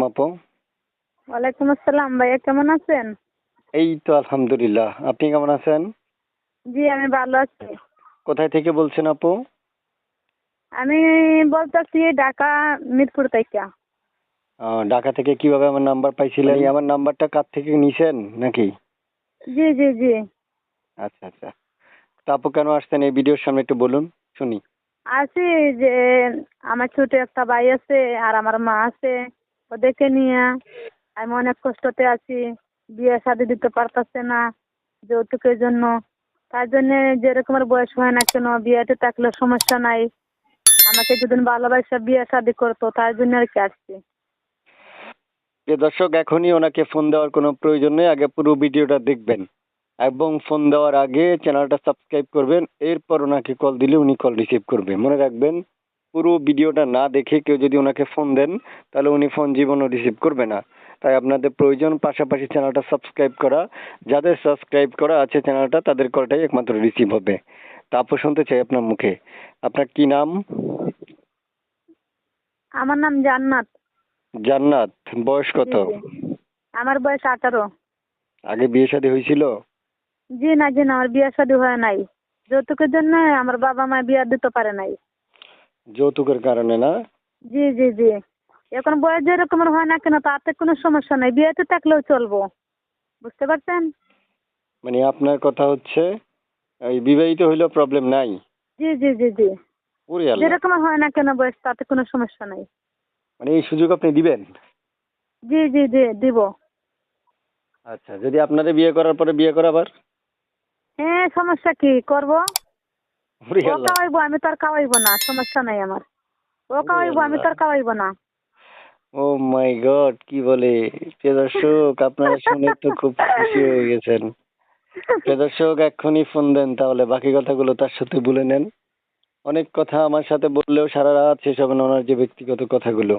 আপু। ওয়ালাইকুম আসসালাম ভাইয়া, কেমন আছেন? এই তো আলহামদুলিল্লাহ, আপনি কেমন আছেন? জি আমি ভালো আছি। কোথায় থেকে বলছেন আপু? আমি বলতেছি ঢাকা মিরপুর থেকে। ঢাকা থেকে কিভাবে আমার নাম্বার পাইছিলেন? আমার নাম্বারটা কার থেকে নিছেন নাকি? জি জি জি। আচ্ছা আচ্ছা। তো আপু কেন আসছেন এই ভিডিওর সামনে একটু বলুন, শুনি। আছি যে আমার ছোট একটা ভাই আছে আর আমার মা আছে, ওদেরকে নিয়ে আমি অনেক কষ্টতে আছি। বিয়ে শাদী দিতে পারতেছে না যৌতুকের জন্য। তার জন্য যেরকমের বয়স হয় না কেন বিয়েতে থাকলে সমস্যা নাই। আমাকে যদি ভালোবাসা বিয়ে শাদী করতো তার জন্য আর কি আসছি। যে দর্শক, এখনই ওনাকে ফোন দেওয়ার কোনো প্রয়োজন নেই, আগে পুরো ভিডিওটা দেখবেন এবং ফোন দেওয়ার আগে চ্যানেলটা সাবস্ক্রাইব করবেন। এরপর ওনাকে কল দিলে উনি কল রিসিভ করবে। মনে রাখবেন, পুরো ভিডিওটা না দেখে কেউ যদি ওনাকে ফোন দেন তাহলে উনি ফোন জীবনও রিসিভ করবে না। তাই আপনাদের প্রয়োজন পাশাপাশি চ্যানেলটা সাবস্ক্রাইব করা। যাদের সাবস্ক্রাইব করা আছে চ্যানেলটা, তাদের কলটাই একমাত্র রিসিভ হবে। তা আপু, শুনতে চাই আপনার মুখে, আপনার কি নাম? আমার নাম জান্নাত। জান্নাত। বয়স কত? জি জি। আমার বয়স 18। আগে বিয়ে শাদী হয়েছিল? জি না জি না, আমার বিয়ে শাদী হয় নাই। যৌতুকের জন্য আমার বাবা মা বিয়ে দিতে পারে নাই। যৌতুকের কারণে না? জি জি জি। এখন বয়স যেরকমের হয় না কেন তাতে কোনো সমস্যা নাই, বিয়েতে থাকলেও চলবো। বুঝতে পারছেন? মানে আপনার কথা হচ্ছে এই বিবাহিত হইলেও প্রবলেম নাই? জি জি জি জি। ওরে আল্লাহ! যেরকমের হয় না কেন বয়স তাতে কোনো সমস্যা নাই। মানে এই সুযোগ আপনি দিবেন? জি জি জি দিব। আচ্ছা, যদি আপনাদের বিয়ে করার পরে বিয়ে করাবার? হ্যাঁ সমস্যা কি করব? ওরে ও আল্লাহ! খাওয়াইবো, আমি তো আর খাওয়াইবো না, সমস্যা নাই আমার। ও ওরে খাওয়াইবো, আমি আল্লাহ! তো আর খাওয়াইবো না। ও মাই গড, কি বলে! প্রিয় দর্শক, আপনারা শুনে তো খুব খুশি হয়ে গেছেন। প্রিয় দর্শক, এক্ষুনি ফোন দেন, তাহলে বাকি কথাগুলো তার সাথে বলে নেন। অনেক কথা আমার সাথে বললেও সারা রাত শেষ হবে না ওনার যে ব্যক্তিগত কথাগুলো।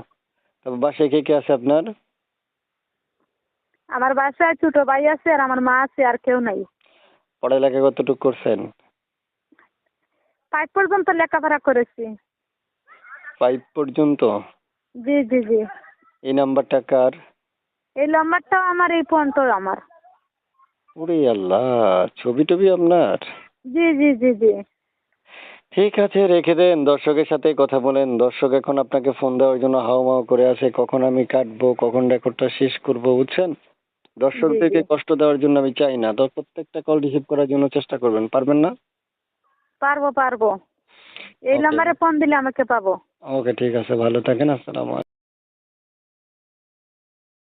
তবে বাসায় কে কে আছে আপনার? আমার বাসায় ছোট ভাই আছে আর আমার মা আছে, আর কেউ নাই। পড়ালেখা কতটুকু করছেন? 5 পর্যন্ত লেখাপড়া করেছি। 5 পর্যন্ত? জি জি জি। এই নাম্বারটা কার? এই নাম্বারটাও আমার, এই ফোনটাও আমার। ওরে আল্লাহ! ছবি টবি আপনার? জি জি জি জি। ঠিক আছে, রেখে দেন, দর্শকের সাথে কথা বলেন। দর্শক এখন আপনাকে ফোন দেওয়ার জন্য হাউমাউ করে আছে, কখন আমি কাটবো, কখন রেকর্ডটা শেষ করব, বুঝছেন? জি জি। দর্শকদেরকে কষ্ট দেওয়ার জন্য আমি চাই না, তো প্রত্যেকটা কল রিসিভ করার জন্য চেষ্টা করবেন, পারবেন না? পারবো পারবো। এই ওকে। নাম্বারে ফোন দিলে আমাকে পাবো। ওকে, ঠিক আছে, ভালো থাকেন, আসসালামু আলাইকুম।